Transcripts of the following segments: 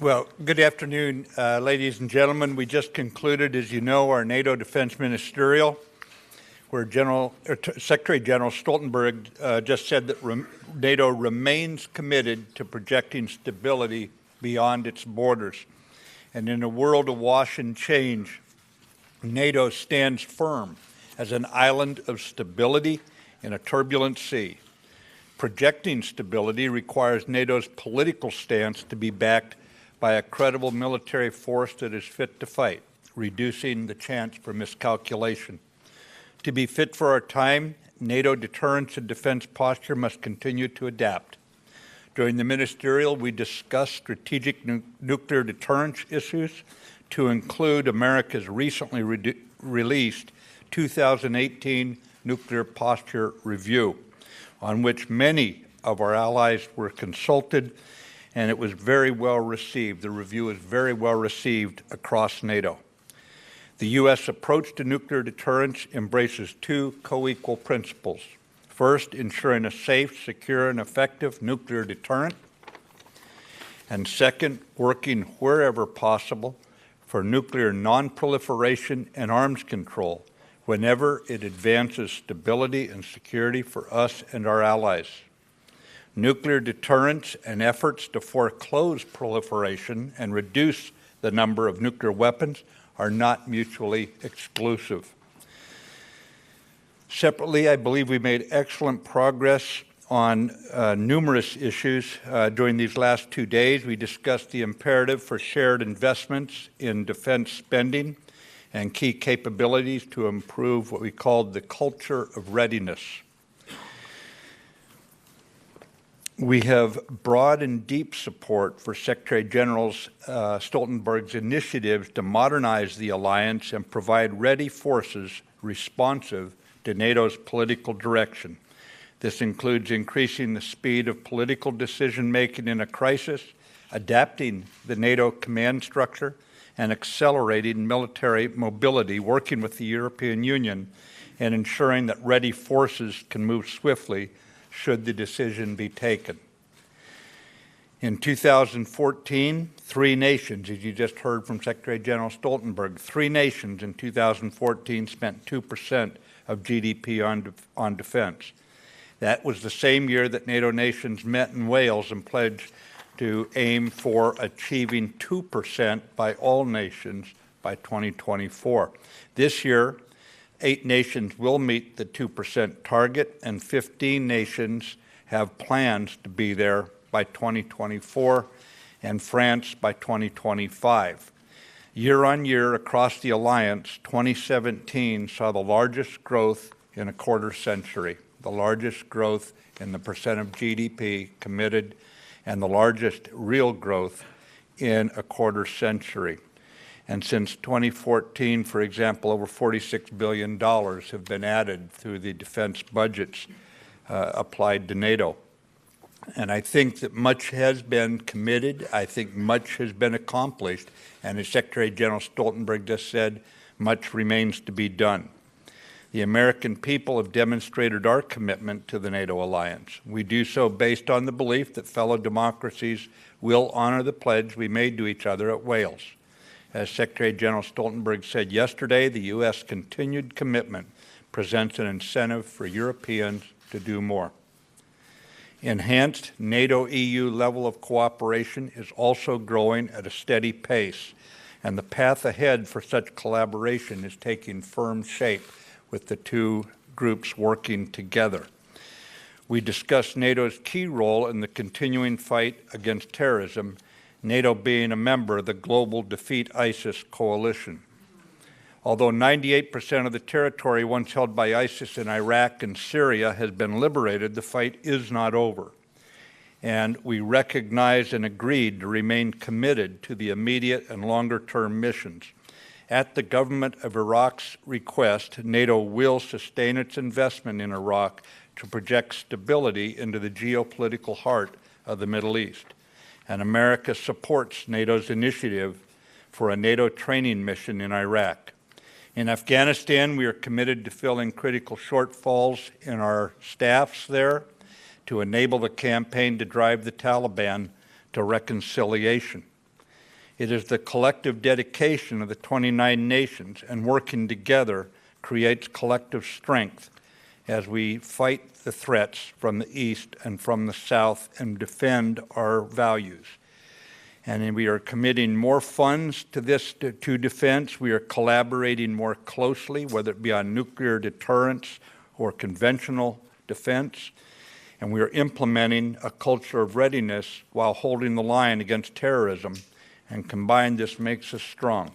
Well, good afternoon, ladies and gentlemen. We just concluded, as you know, our NATO Defense Ministerial, where Secretary General Stoltenberg just said that NATO remains committed to projecting stability beyond its borders. And in a world awash in change, NATO stands firm as an island of stability in a turbulent sea. Projecting stability requires NATO's political stance to be backed by a credible military force that is fit to fight, reducing the chance for miscalculation. To be fit for our time, NATO deterrence and defense posture must continue to adapt. During the ministerial, we discussed strategic nuclear deterrence issues to include America's recently released 2018 Nuclear Posture Review, on which many of our allies were consulted, and it was very well received. The review is very well received across NATO. The U.S. approach to nuclear deterrence embraces two co-equal principles. First, ensuring a safe, secure, and effective nuclear deterrent. And second, working wherever possible for nuclear non-proliferation and arms control whenever it advances stability and security for us and our allies. Nuclear deterrence and efforts to foreclose proliferation and reduce the number of nuclear weapons are not mutually exclusive. Separately, I believe we made excellent progress on numerous issues during these last 2 days. We discussed the imperative for shared investments in defense spending and key capabilities to improve what we called the culture of readiness. We have broad and deep support for Secretary General Stoltenberg's initiatives to modernize the alliance and provide ready forces responsive to NATO's political direction. This includes increasing the speed of political decision-making in a crisis, adapting the NATO command structure, and accelerating military mobility, working with the European Union, and ensuring that ready forces can move swiftly should the decision be taken. In 2014, 3 nations, as you just heard from Secretary General Stoltenberg, 3 nations in 2014 spent 2% of GDP on defense. That was the same year that NATO nations met in Wales and pledged to aim for achieving 2% by all nations by 2024. This year, 8 nations will meet the 2% target, and 15 nations have plans to be there by 2024, and France by 2025. Year on year across the alliance, 2017 saw the largest growth in a quarter century, the largest growth in the percent of GDP committed, and the largest real growth in a quarter century. And since 2014, for example, over $46 billion have been added through the defense budgets applied to NATO. And I think that much has been committed. I think much has been accomplished. And as Secretary General Stoltenberg just said, much remains to be done. The American people have demonstrated our commitment to the NATO alliance. We do so based on the belief that fellow democracies will honor the pledge we made to each other at Wales. As Secretary General Stoltenberg said yesterday, the U.S. continued commitment presents an incentive for Europeans to do more. Enhanced NATO-EU level of cooperation is also growing at a steady pace, and the path ahead for such collaboration is taking firm shape with the two groups working together. We discussed NATO's key role in the continuing fight against terrorism, NATO being a member of the Global Defeat ISIS coalition. Although 98% of the territory once held by ISIS in Iraq and Syria has been liberated, the fight is not over. And we recognize and agreed to remain committed to the immediate and longer-term missions. At the government of Iraq's request, NATO will sustain its investment in Iraq to project stability into the geopolitical heart of the Middle East. And America supports NATO's initiative for a NATO training mission in Iraq. In Afghanistan, we are committed to filling critical shortfalls in our staffs there to enable the campaign to drive the Taliban to reconciliation. It is the collective dedication of the 29 nations, and working together creates collective strength as we fight the threats from the east and from the south and defend our values. And we are committing more funds to to defense. We are collaborating more closely, whether it be on nuclear deterrence or conventional defense. And we are implementing a culture of readiness while holding the line against terrorism. And combined, this makes us strong.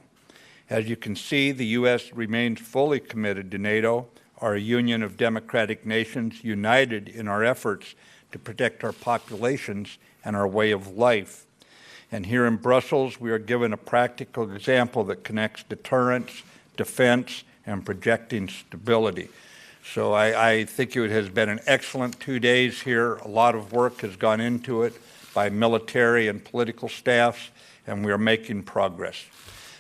As you can see, the U.S. remains fully committed to NATO, our union of democratic nations, united in our efforts to protect our populations and our way of life. And here in Brussels, we are given a practical example that connects deterrence, defense, and projecting stability. So I think it has been an excellent 2 days here. A lot of work has gone into it by military and political staffs, and we are making progress.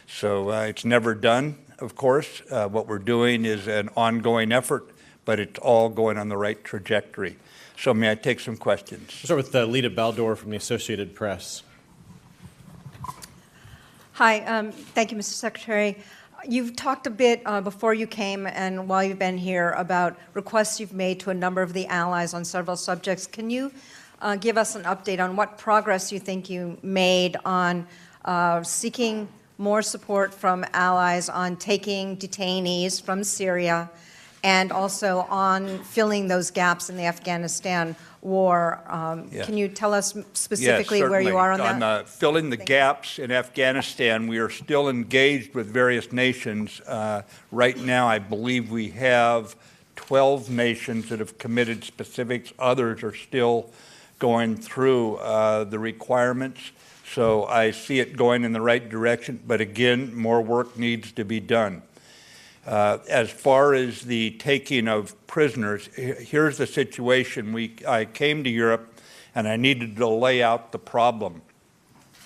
So it's never done, of course. What we're doing is an ongoing effort, but it's all going on the right trajectory. So may I take some questions? We'll start with Lita Baldor from the Associated Press. Hi, thank you, Mr. Secretary. You've talked a bit before you came and while you've been here about requests you've made to a number of the allies on several subjects. Can you give us an update on what progress you think you made on seeking more support from allies on taking detainees from Syria and also on filling those gaps in the Afghanistan war? Yeah. Can you tell us specifically where you are on that? On filling the gaps in Afghanistan, we are still engaged with various nations. Right now, I believe we have 12 nations that have committed specifics. Others are still going through the requirements. So I see it going in the right direction, but again, more work needs to be done. As far as the taking of prisoners, here's the situation. I came to Europe and I needed to lay out the problem.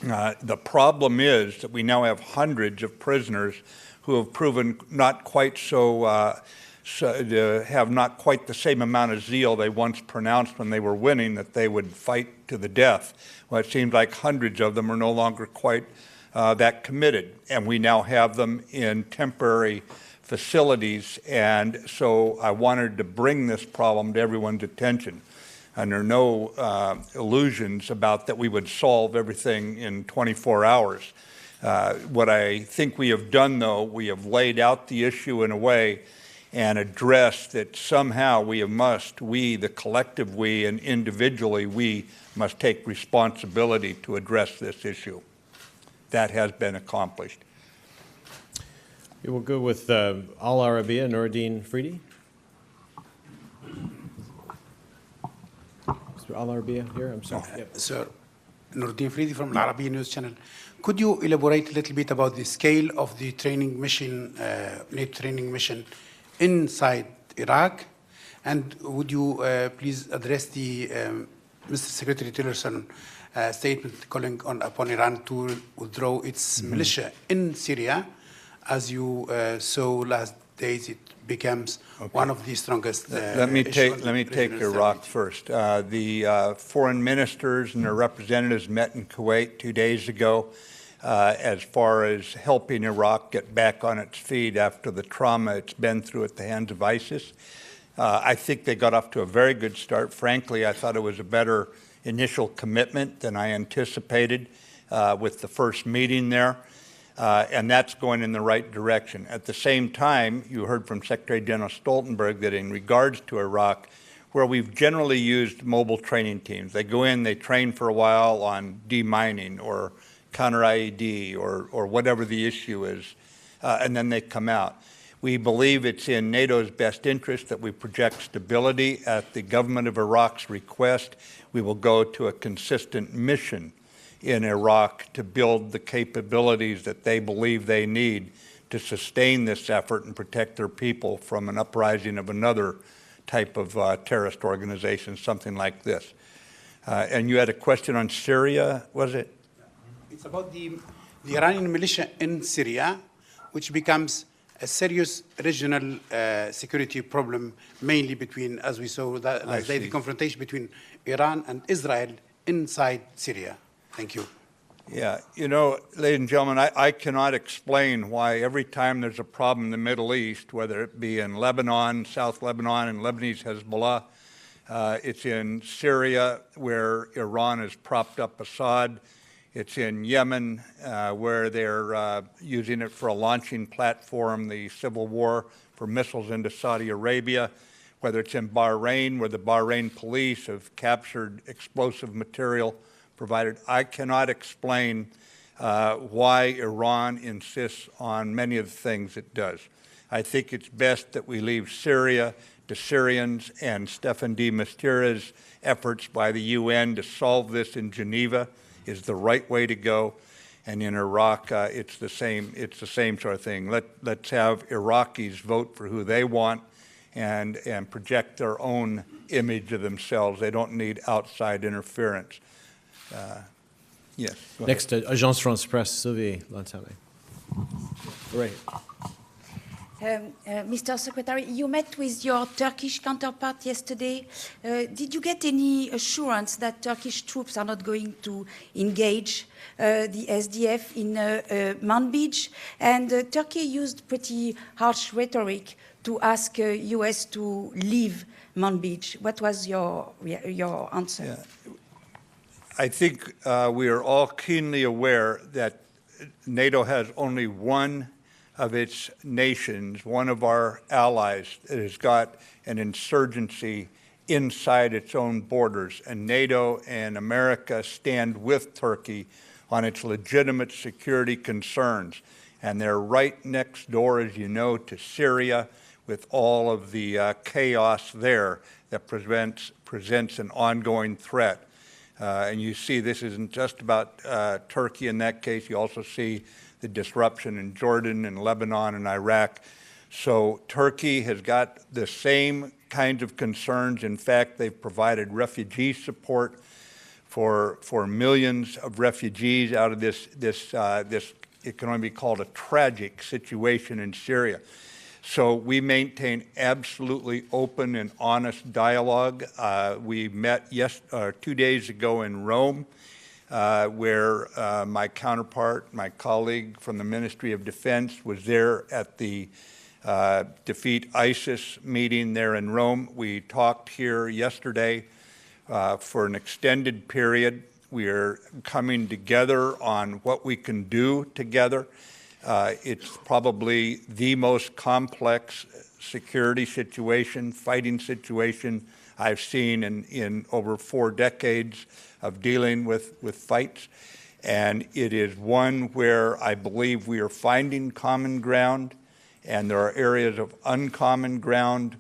The problem is that we now have hundreds of prisoners who have proven not quite have not quite the same amount of zeal they once pronounced when they were winning, that they would fight to the death. Well, it seems like hundreds of them are no longer quite that committed, and we now have them in temporary facilities, and so I wanted to bring this problem to everyone's attention. And there are no illusions about that we would solve everything in 24 hours. What I think we have done, though, we have laid out the issue in a way and addressed that somehow we, the collective we, and individually we must take responsibility to address this issue. That has been accomplished. We will go with Al Arabiya, Nuruddin Fridi. Mr. Al Arabiya here, I'm sorry. Yep. Sir, Nuruddin Fridi from Al Arabiya News Channel. Could you elaborate a little bit about the scale of the training mission, NATO training mission inside Iraq? And would you please address the Mr. Secretary Tillerson statement calling upon Iran to withdraw its militia in Syria? As you saw last days, it becomes one of the strongest. Let me take Iraq first. The foreign ministers and their representatives met in Kuwait 2 days ago as far as helping Iraq get back on its feet after the trauma it's been through at the hands of ISIS. I think they got off to a very good start. Frankly, I thought it was a better initial commitment than I anticipated with the first meeting there. And that's going in the right direction. At the same time, you heard from Secretary General Stoltenberg that in regards to Iraq, where we've generally used mobile training teams, they go in, they train for a while on demining or counter-IED or whatever the issue is, and then they come out. We believe it's in NATO's best interest that we project stability. At the government of Iraq's request, we will go to a consistent mission in Iraq to build the capabilities that they believe they need to sustain this effort and protect their people from an uprising of another type of terrorist organization, something like this. And you had a question on Syria, was it? It's about the Iranian militia in Syria, which becomes a serious regional security problem, mainly between, as we saw the confrontation between Iran and Israel inside Syria. Thank you. Yeah, you know, ladies and gentlemen, I cannot explain why every time there's a problem in the Middle East, whether it be in Lebanon, South Lebanon, and Lebanese Hezbollah, it's in Syria where Iran has propped up Assad, it's in Yemen where they're using it for a launching platform, the civil war for missiles into Saudi Arabia, whether it's in Bahrain where the Bahrain police have captured explosive material provided. I cannot explain why Iran insists on many of the things it does. I think it's best that we leave Syria to Syrians and Staffan de Misture's efforts by the UN to solve this in Geneva is the right way to go. And in Iraq, it's the same sort of thing. Let's have Iraqis vote for who they want and project their own image of themselves. They don't need outside interference. Yes. Next, Agence France Presse, Sylvie Lantame. Right. Mr. Secretary, you met with your Turkish counterpart yesterday. Did you get any assurance that Turkish troops are not going to engage the SDF in Manbij? And Turkey used pretty harsh rhetoric to ask US to leave Manbij. What was your answer? Yeah. I think we are all keenly aware that NATO has only one of its nations, one of our allies, that has got an insurgency inside its own borders. And NATO and America stand with Turkey on its legitimate security concerns. And they're right next door, as you know, to Syria with all of the chaos there that presents an ongoing threat. And you see this isn't just about Turkey in that case. You also see the disruption in Jordan and Lebanon and Iraq. So Turkey has got the same kinds of concerns. In fact, they've provided refugee support for millions of refugees out of this it can only be called a tragic situation in Syria. So we maintain absolutely open and honest dialogue. We met 2 days ago in Rome, where my counterpart, my colleague from the Ministry of Defense, was there at the Defeat ISIS meeting there in Rome. We talked here yesterday for an extended period. We are coming together on what we can do together. It's probably the most complex security situation, fighting situation I've seen in over 4 decades of dealing with fights. And it is one where I believe we are finding common ground, and there are areas of uncommon ground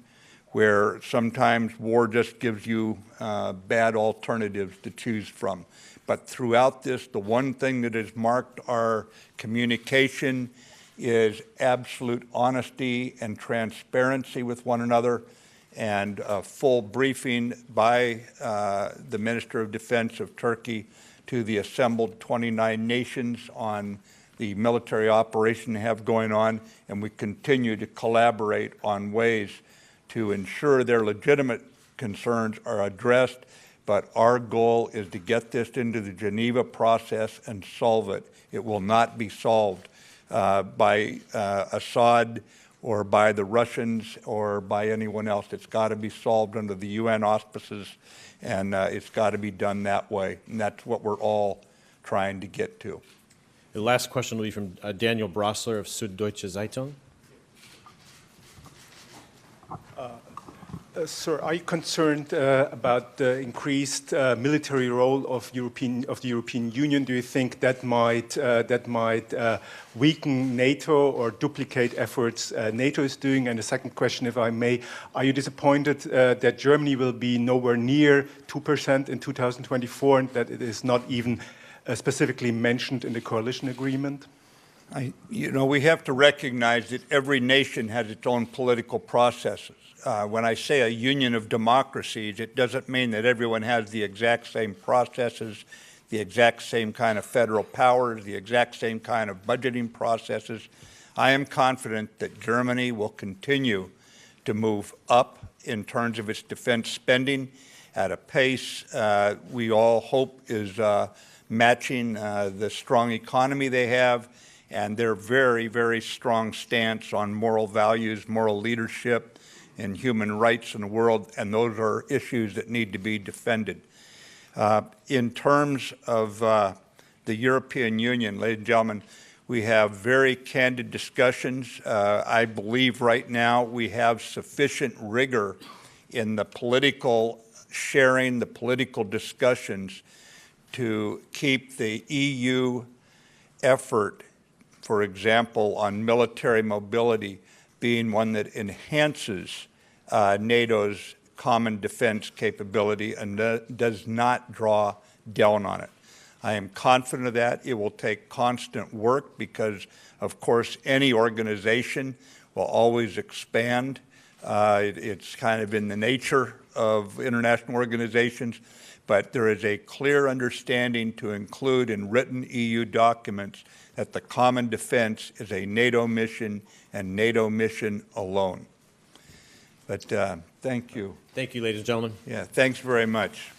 where sometimes war just gives you bad alternatives to choose from. But throughout this, the one thing that has marked our communication is absolute honesty and transparency with one another, and a full briefing by the Minister of Defense of Turkey to the assembled 29 nations on the military operation they have going on, and we continue to collaborate on ways to ensure their legitimate concerns are addressed. But our goal is to get this into the Geneva process and solve it. It will not be solved by Assad or by the Russians or by anyone else. It's got to be solved under the UN auspices, and it's got to be done that way. And that's what we're all trying to get to. The last question will be from Daniel Brossler of Süddeutsche Zeitung. Sir, are you concerned about the increased military role of the European Union? Do you think that might weaken NATO or duplicate efforts NATO is doing? And the second question, if I may, are you disappointed that Germany will be nowhere near 2% in 2024 and that it is not even specifically mentioned in the coalition agreement? We have to recognize that every nation has its own political processes. When I say a union of democracies, it doesn't mean that everyone has the exact same processes, the exact same kind of federal powers, the exact same kind of budgeting processes. I am confident that Germany will continue to move up in terms of its defense spending at a pace we all hope is matching the strong economy they have and their very, very strong stance on moral values, moral leadership, and human rights in the world, and those are issues that need to be defended. In terms of the European Union, ladies and gentlemen, we have very candid discussions. I believe right now we have sufficient rigor in the political sharing, the political discussions to keep the EU effort, for example, on military mobility, being one that enhances NATO's common defense capability and does not draw down on it. I am confident of that. It will take constant work because, of course, any organization will always expand. It's kind of in the nature of international organizations, but there is a clear understanding to include in written EU documents that the common defense is a NATO mission and NATO mission alone. But thank you. Thank you, ladies and gentlemen. Yeah, thanks very much.